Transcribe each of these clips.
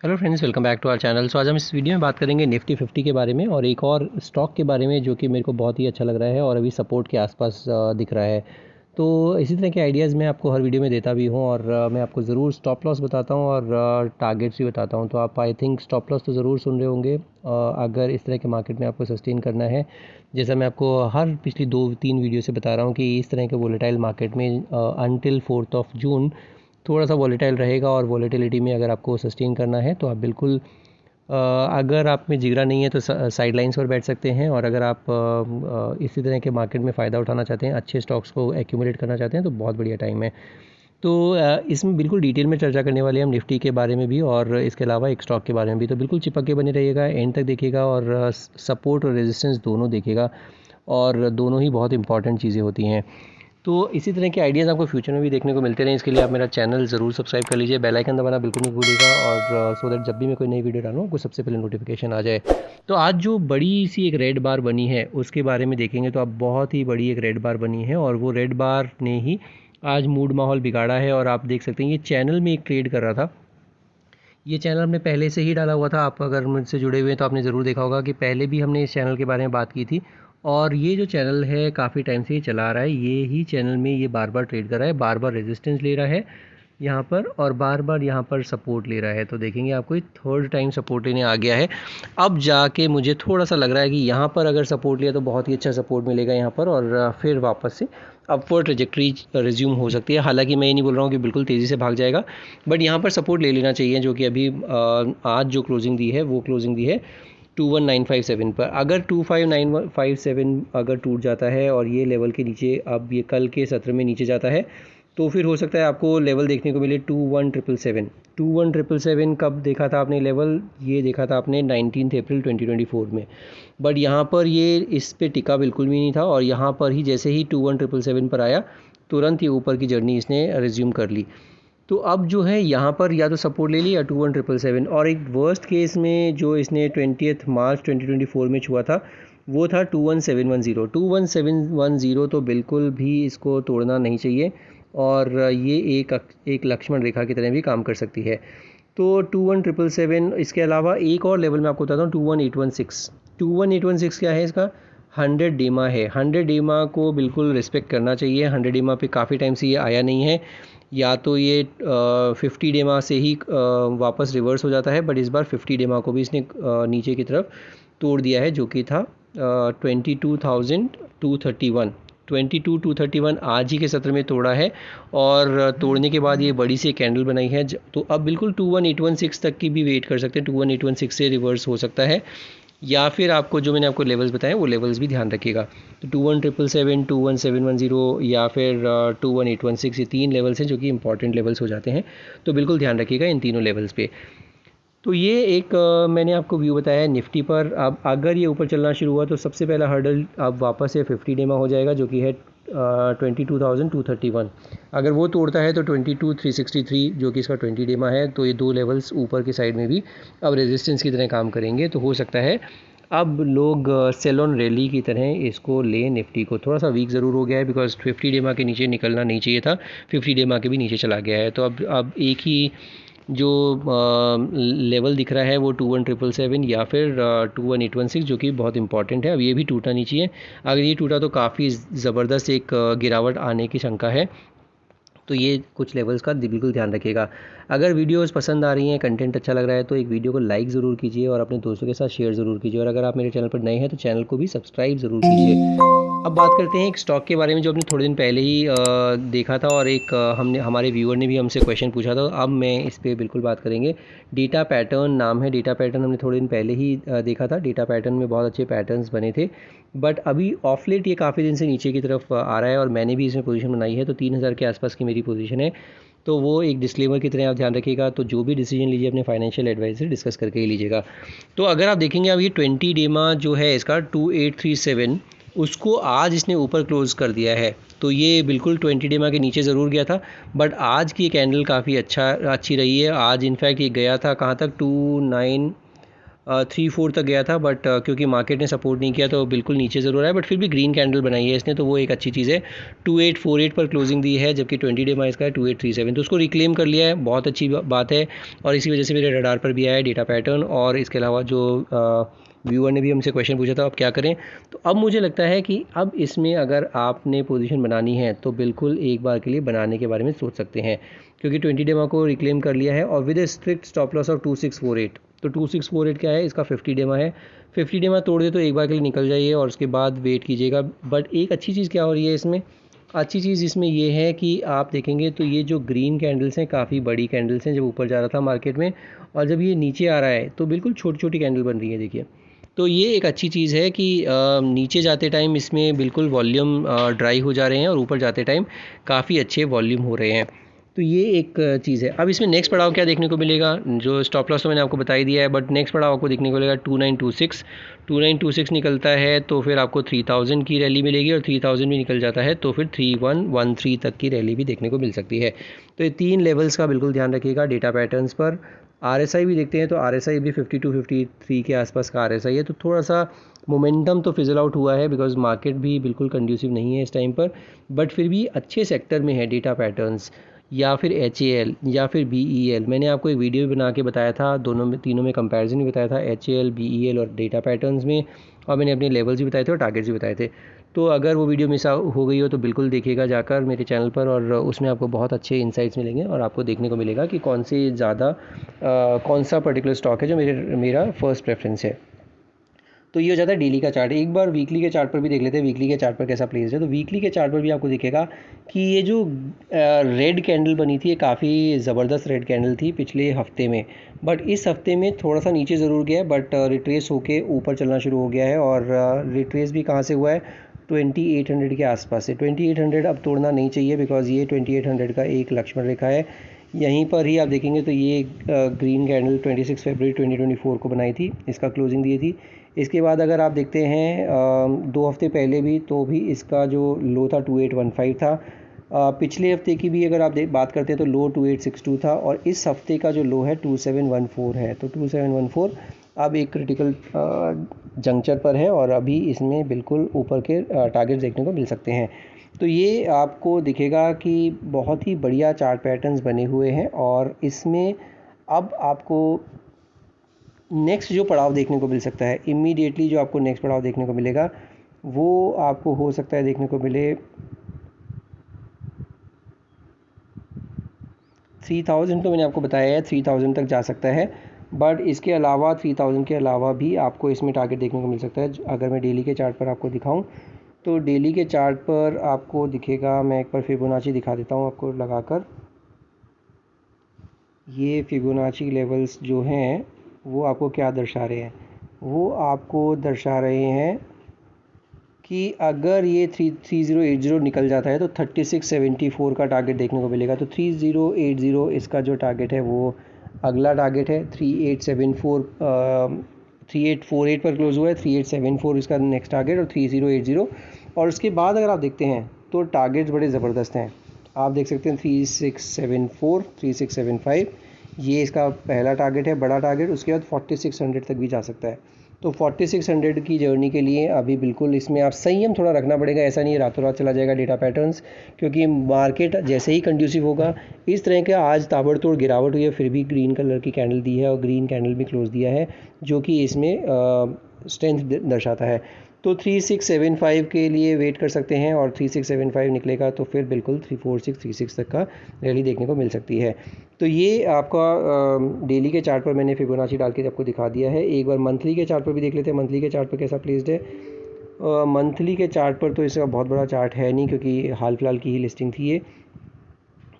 Hello friends, welcome back to our channel. आज हम इस वीडियो में बात करेंगे निफ्टी 50 के बारे में और एक और स्टॉक के बारे में जो कि मेरे को बहुत ही अच्छा लग रहा है और अभी सपोर्ट के आसपास दिख रहा है। तो इसी तरह के आइडियाज़ मैं आपको हर वीडियो में देता भी हूँ और मैं आपको ज़रूर स्टॉप लॉस बताता हूँ और टारगेट्स भी बताता हूँ। तो आप आई थिंक स्टॉप लॉस तो ज़रूर सुन रहे होंगे अगर इस तरह के मार्केट में आपको सस्टेन करना है। जैसा मैं आपको हर पिछली 2-3 वीडियो से बता रहा हूँ कि इस तरह के वोलेटाइल मार्केट में अनटिल 4 जून थोड़ा सा वॉलेटाइल रहेगा और वॉलेटिलिटी में अगर आपको सस्टेन करना है तो आप बिल्कुल अगर आप में जिगरा नहीं है तो साइड लाइन्स पर बैठ सकते हैं। और अगर आप इसी तरह के मार्केट में फ़ायदा उठाना चाहते हैं, अच्छे स्टॉक्स को एक्यूमुलेट करना चाहते हैं तो बहुत बढ़िया टाइम है। तो इसमें बिल्कुल डिटेल में चर्चा करने वाले हैं हम निफ्टी के बारे में भी और इसके अलावा एक स्टॉक के बारे में भी। तो बिल्कुल चिपक के बने रहिएगा, एंड तक देखिएगा और सपोर्ट और रेजिस्टेंस दोनों देखिएगा और दोनों ही बहुत इंपॉर्टेंट चीज़ें होती हैं। तो इसी तरह के आइडियाज़ आपको फ्यूचर में भी देखने को मिलते रहें, इसके लिए आप मेरा चैनल ज़रूर सब्सक्राइब कर लीजिए, बेल आइकन दबाना बिल्कुल नहीं भूलिएगा और सो दैट जब भी मैं कोई नई वीडियो डालूँ आपको सबसे पहले नोटिफिकेशन आ जाए। तो आज जो बड़ी सी एक रेड बार बनी है उसके बारे में देखेंगे तो आप बहुत ही बड़ी एक रेड बार बनी है और वो रेड बार ने ही आज मूड माहौल बिगाड़ा है। और आप देख सकते हैं ये चैनल में एक ट्रेड कर रहा था। ये चैनल हमने पहले से ही डाला हुआ था, आप अगर मुझसे जुड़े हुए हैं तो आपने ज़रूर देखा होगा कि पहले भी हमने इस चैनल के बारे में बात की थी। और ये जो चैनल है काफ़ी टाइम से ये चला रहा है, ये ही चैनल में ये बार बार ट्रेड कर रहा है, बार बार रेजिस्टेंस ले रहा है यहाँ पर और बार बार यहाँ पर सपोर्ट ले रहा है। तो देखेंगे आपको ये थर्ड टाइम सपोर्ट लेने आ गया है। अब जाके मुझे थोड़ा सा लग रहा है कि यहाँ पर अगर सपोर्ट लिया तो बहुत ही अच्छा सपोर्ट मिलेगा यहाँ पर और फिर वापस से अपवर्ड ट्रेजेक्ट्री रिज्यूम हो सकती है। हालांकि मैं ये नहीं बोल रहा हूँ कि बिल्कुल तेज़ी से भाग जाएगा, बट यहाँ पर सपोर्ट ले लेना चाहिए जो कि अभी आज जो क्लोजिंग दी है वो क्लोजिंग दी है 21957 पर। अगर 25957 अगर टूट जाता है और ये लेवल के नीचे अब ये कल के सत्र में नीचे जाता है तो फिर हो सकता है आपको लेवल देखने को मिले 21777। 21777 कब देखा था आपने लेवल? ये देखा था आपने 19 अप्रैल 2024 में। बट यहाँ पर ये इस पे टिका बिल्कुल भी नहीं था और यहाँ पर ही जैसे ही 21777 पर आया तुरंत ये ऊपर की जर्नी इसने रिज्यूम कर ली। तो अब जो है यहाँ पर या तो सपोर्ट ले ली या 21777। और एक वर्स्ट केस में जो इसने 20 मार्च 2024 में छुआ था वो था 21710। 21710 तो बिल्कुल भी इसको तोड़ना नहीं चाहिए और ये एक लक्ष्मण रेखा की तरह भी काम कर सकती है। तो 21777। इसके अलावा एक और लेवल मैं आपको बताता हूँ 21816। 21816 क्या है इसका? 100 डेमा है। 100 डेमा को बिल्कुल रिस्पेक्ट करना चाहिए। 100 डेमा पे काफ़ी टाइम से ये आया नहीं है, या तो ये 50 डेमा से ही वापस रिवर्स हो जाता है, बट इस बार 50 डेमा को भी इसने नीचे की तरफ तोड़ दिया है जो कि था 22,231। 22,231 आज ही के सत्र में तोड़ा है और तोड़ने के बाद ये बड़ी सी कैंडल बनाई है। तो अब बिल्कुल 21816 तक की भी वेट कर सकते हैं। 21816 से रिवर्स हो सकता है या फिर आपको जो मैंने आपको लेवल्स बताए वो लेवल्स भी ध्यान रखिएगा। तो 21777, 21710 या फिर 21816, ये 3 लेवल्स हैं जो कि इंपॉर्टेंट लेवल्स हो जाते हैं। तो बिल्कुल ध्यान रखिएगा इन तीनों लेवल्स पे। तो ये एक मैंने आपको व्यू बताया है निफ्टी पर। अब अगर ये ऊपर चलना शुरू हुआ तो सबसे पहला हर्डल अब वापस से 50 डेमा हो जाएगा जो कि है 22,231। अगर वो तोड़ता है तो 22,363 जो कि इसका 20 डेमा है। तो ये दो लेवल्स ऊपर की साइड में भी अब रेजिस्टेंस की तरह काम करेंगे। तो हो सकता है अब लोग सेल ऑन रैली की तरह इसको लें। निफ्टी को थोड़ा सा वीक ज़रूर हो गया है बिकॉज 50 डेमा के नीचे निकलना नहीं चाहिए था, 50 डेमा के भी नीचे चला गया है। तो अब एक ही जो लेवल दिख रहा है वो 21777 या फिर 21816 जो कि बहुत इंपॉर्टेंट है। अब ये भी टूटना नहीं चाहिए। अगर ये टूटा तो काफ़ी ज़बरदस्त एक गिरावट आने की शंका है। तो ये कुछ लेवल्स का बिल्कुल ध्यान रखिएगा। अगर वीडियोस पसंद आ रही हैं, कंटेंट अच्छा लग रहा है तो एक वीडियो को लाइक ज़रूर कीजिए और अपने दोस्तों के साथ शेयर ज़रूर कीजिए। और अगर आप मेरे चैनल पर नए हैं तो चैनल को भी सब्सक्राइब ज़रूर कीजिए। अब बात करते हैं एक स्टॉक के बारे में जो हमने थोड़े दिन पहले ही देखा था और एक हमने हमारे व्यूअर ने भी हमसे क्वेश्चन पूछा था। अब मैं इस पर बिल्कुल बात करेंगे। डेटा पैटर्न नाम है। डेटा पैटर्न हमने थोड़े दिन पहले ही देखा था। डेटा पैटर्न में बहुत अच्छे पैटर्न्स बने थे, बट अभी ऑफ लेट ये काफ़ी दिन से नीचे की तरफ आ रहा है और मैंने भी इसमें पोजीशन बनाई है। तो 3000 के आसपास की मेरी पोजीशन है। तो वो एक डिस्क्लेमर की तरह आप ध्यान रखिएगा। तो जो भी डिसीजन लीजिए अपने फाइनेंशियल एडवाइजर से डिस्कस करके ही लीजिएगा। तो अगर आप देखेंगे अब ये 20 डेमा जो है इसका 2837 उसको आज इसने ऊपर क्लोज कर दिया है। तो ये बिल्कुल 20 डेमा के नीचे ज़रूर गया था, बट आज की कैंडल काफ़ी अच्छी रही है। आज इनफैक्ट ये गया था कहाँ तक 29 3-4 तक गया था, बट क्योंकि मार्केट ने सपोर्ट नहीं किया तो बिल्कुल नीचे ज़रूर आया, बट फिर भी ग्रीन कैंडल बनाई है इसने, तो वो एक अच्छी चीज़ है। 2848 पर क्लोजिंग दी है, जबकि 20 डे माइस का है 2837, तो उसको रिक्लेम कर लिया है, बहुत अच्छी बात है। और इसी वजह से मेरे रडार पर भी आया है डेटा पैटर्न। और इसके अलावा जो व्यूअर ने भी हमसे क्वेश्चन पूछा था अब क्या करें, तो अब मुझे लगता है कि अब इसमें अगर आपने पोजीशन बनानी है तो बिल्कुल एक बार के लिए बनाने के बारे में सोच सकते हैं, क्योंकि 20 डे को रिक्लेम कर लिया है और with A strict stop loss of 2648। तो 2648 क्या है, इसका 50 डेमा है। 50 डेमा तोड़ दे तो एक बार के लिए निकल जाइए और उसके बाद वेट कीजिएगा। बट एक अच्छी चीज़ क्या हो रही है इसमें, अच्छी चीज़ इसमें ये है कि आप देखेंगे तो ये जो ग्रीन कैंडल्स हैं काफ़ी बड़ी कैंडल्स हैं जब ऊपर जा रहा था मार्केट में, और जब ये नीचे आ रहा है तो बिल्कुल छोटी छोटी कैंडल बन रही है, देखिए। तो ये एक अच्छी चीज़ है कि नीचे जाते टाइम इसमें बिल्कुल वॉल्यूम ड्राई हो जा रहे हैं और ऊपर जाते टाइम काफ़ी अच्छे वॉल्यूम हो रहे हैं। तो ये एक चीज़ है। अब इसमें नेक्स्ट पड़ाव क्या देखने को मिलेगा, जो स्टॉप लॉस तो मैंने आपको बता ही दिया है, बट नेक्स्ट पड़ाव आपको देखने को मिलेगा 2926 निकलता है तो फिर आपको 3000 की रैली मिलेगी, और 3000 भी निकल जाता है तो फिर 3113 तक की रैली भी देखने को मिल सकती है। तो ये 3 लेवल्स का बिल्कुल ध्यान रखिएगा डेटा पैटर्न्स पर। RSI भी देखते हैं तो RSI भी 52-53 के आसपास का RSI है, तो थोड़ा सा मोमेंटम तो फिजल आउट हुआ है बिकॉज मार्केट भी बिल्कुल कंड्यूसिव नहीं है इस टाइम पर, बट फिर भी अच्छे सेक्टर में है डेटा पैटर्न्स, या फिर HAL या फिर BEL। मैंने आपको एक वीडियो भी बना के बताया था, दोनों में तीनों में कंपैरिजन भी बताया था, HAL BEL और डेटा पैटर्न्स में, और मैंने अपने लेवल्स भी बताए थे और टारगेट्स भी बताए थे। तो अगर वो वीडियो मिस हो गई हो तो बिल्कुल देखिएगा जाकर मेरे चैनल पर, और उसमें आपको बहुत अच्छे इंसाइट्स मिलेंगे और आपको देखने को मिलेगा कि कौन सा पर्टिकुलर स्टॉक है जो मेरा फर्स्ट प्रेफरेंस है। तो ये हो जाता है डेली का चार्ट। एक बार वीकली के चार्ट पर भी देख लेते हैं, वीकली के चार्ट पर कैसा प्लेस है। तो वीकली के चार्ट पर भी आपको दिखेगा कि ये जो रेड कैंडल बनी थी ये काफ़ी ज़बरदस्त रेड कैंडल थी पिछले हफ्ते में, बट इस हफ्ते में थोड़ा सा नीचे ज़रूर गया है, बट रिट्रेस होके ऊपर चलना शुरू हो गया है। और रिट्रेस भी कहाँ से हुआ है, 2800 के आसपास से। 2800 अब तोड़ना नहीं चाहिए बिकॉज ये 2800 का एक लक्ष्मण रेखा है। यहीं पर ही आप देखेंगे तो ये ग्रीन कैंडल 26 फरवरी 2024 को बनाई थी, इसका क्लोजिंग दी थी। इसके बाद अगर आप देखते हैं 2 हफ्ते पहले भी, तो भी इसका जो लो था 2815 था। पिछले हफ्ते की भी अगर आप बात करते हैं तो लो 2862 था, और इस हफ्ते का जो लो है 2714 है। तो 2714 अब एक क्रिटिकल जंक्चर पर है और अभी इसमें बिल्कुल ऊपर के टारगेट्स देखने को मिल सकते हैं। तो ये आपको दिखेगा कि बहुत ही बढ़िया चार्ट पैटर्न्स बने हुए हैं, और इसमें अब आपको नेक्स्ट जो पड़ाव देखने को मिल सकता है, इमीडिएटली जो आपको नेक्स्ट पड़ाव देखने को मिलेगा वो आपको हो सकता है देखने को मिले 3000। तो मैंने आपको बताया है 3000 तक जा सकता है, बट इसके अलावा 3000 के अलावा भी आपको इसमें टारगेट देखने को मिल सकता है। अगर मैं डेली के चार्ट पर आपको दिखाऊं तो डेली के चार्ट पर आपको दिखेगा, मैं एक बार फिबोनाची दिखा देता हूं आपको लगाकर। ये फिबोनाची लेवल्स जो हैं वो आपको क्या दर्शा रहे हैं, वो आपको दर्शा रहे हैं कि अगर ये 3080 निकल जाता है तो 3674 का टारगेट देखने को मिलेगा। तो 3080 इसका जो टारगेट है वो अगला टारगेट है। 3848 पर क्लोज हुआ है, 3874 इसका नेक्स्ट टारगेट, और 3080। और उसके बाद अगर आप देखते हैं तो टारगेट्स बड़े ज़बरदस्त हैं। आप देख सकते हैं 3674, 3675, ये इसका पहला टारगेट है, बड़ा टारगेट। उसके बाद 4600 तक भी जा सकता है। तो 4600 की जर्नी के लिए अभी बिल्कुल इसमें आप संयम थोड़ा रखना पड़ेगा। ऐसा नहीं है रातों रात चला जाएगा डेटा पैटर्न्स, क्योंकि मार्केट जैसे ही कंड्यूसिव होगा, इस तरह के आज ताबड़तोड़ गिरावट हुई है, फिर भी ग्रीन कलर की कैंडल दी है और ग्रीन कैंडल भी क्लोज दिया है, जो कि इसमें स्ट्रेंथ दर्शाता है। तो 3675 के लिए वेट कर सकते हैं, और 3675 निकलेगा तो फिर बिल्कुल 34636 तक का रैली देखने को मिल सकती है। तो ये आपका डेली के चार्ट पर मैंने फिबोनाची डाल के आपको दिखा दिया है। एक बार मंथली के चार्ट पर भी देख लेते हैं, मंथली के चार्ट पर कैसा प्लेस्ड है। मंथली के चार्ट पर तो इसका बहुत बड़ा चार्ट है नहीं, क्योंकि हाल फिलहाल की ही लिस्टिंग थी ये,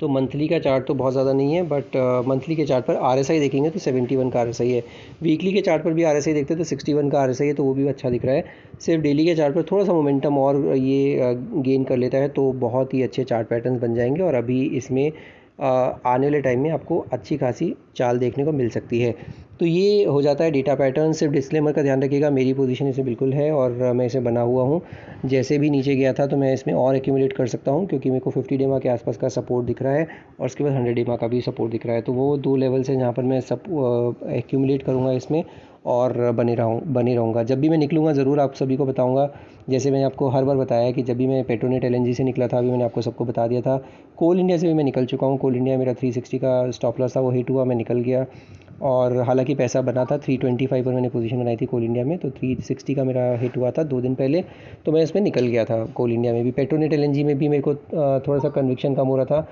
तो मंथली का चार्ट तो बहुत ज़्यादा नहीं है। बट मंथली के चार्ट पर RSI देखेंगे तो 71 का RSI है। वीकली के चार्ट पर भी RSI देखते हैं तो 61 का RSI है, तो वो भी अच्छा दिख रहा है। सिर्फ डेली के चार्ट पर थोड़ा सा मोमेंटम और ये गेन कर लेता है तो बहुत ही अच्छे चार्ट पैटर्न्स बन जाएंगे। और अभी इसमें आने वाले टाइम में आपको अच्छी खासी चाल देखने को मिल सकती है। तो ये हो जाता है डेटा पैटर्न। सिर्फ डिस्क्लेमर का ध्यान रखिएगा, मेरी पोजीशन इसे बिल्कुल है और मैं इसे बना हुआ हूँ। जैसे भी नीचे गया था तो मैं इसमें और एक्यूमुलेट कर सकता हूँ, क्योंकि मेरे को 50 डेमा के आसपास का सपोर्ट दिख रहा है और उसके बाद 100 डेमा का भी सपोर्ट दिख रहा है। तो वो 2 लेवल से जहाँ पर मैं सब एक्यूमुलेट करूँगा इसमें और बने रहूँगा। जब भी मैं निकलूँगा ज़रूर आप सभी को बताऊँगा। जैसे मैंने आपको हर बार बताया कि जब भी मैं पेट्रोनेट एलएनजी से निकला था, अभी मैंने आपको सबको बता दिया था। कोल इंडिया से भी मैं निकल चुका हूँ। कोल इंडिया मेरा 360 का स्टॉप लॉस था, वो हिट हुआ, मैं निकल गया। और हालांकि पैसा बना था 325 पर मैंने पोजीशन बनाई थी कोल इंडिया में, तो 360 का मेरा हिट हुआ था 2 दिन पहले, तो मैं इसमें निकल गया था। कोल इंडिया में भी, पेट्रोनेट एलएनजी में भी मेरे को थोड़ा सा कन्विक्शन कम हो रहा था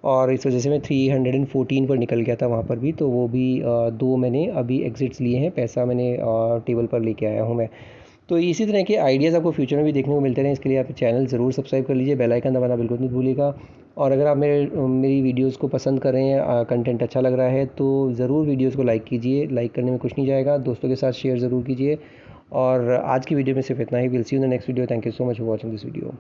और इस वजह से मैं 314 पर निकल गया था वहाँ पर भी। तो वो भी 2 मैंने अभी एग्जिट्स लिए हैं, पैसा मैंने टेबल पर लेके आया हूँ मैं। तो इसी तरह के आइडियाज़ आपको फ्यूचर में भी देखने को मिलते रहें, इसके लिए आप चैनल ज़रूर सब्सक्राइब कर लीजिए, बेल आइकन दबाना बिल्कुल नहीं भूलिएगा। और अगर आप मेरी वीडियोस को पसंद कर रहे हैं, कंटेंट अच्छा लग रहा है, तो ज़रूर वीडियोस को लाइक कीजिए। लाइक करने में कुछ नहीं जाएगा, दोस्तों के साथ शेयर ज़रूर कीजिए। और आज की वीडियो में सिर्फ इतना ही। Will see you in the next video. Thank you so much for watching this video.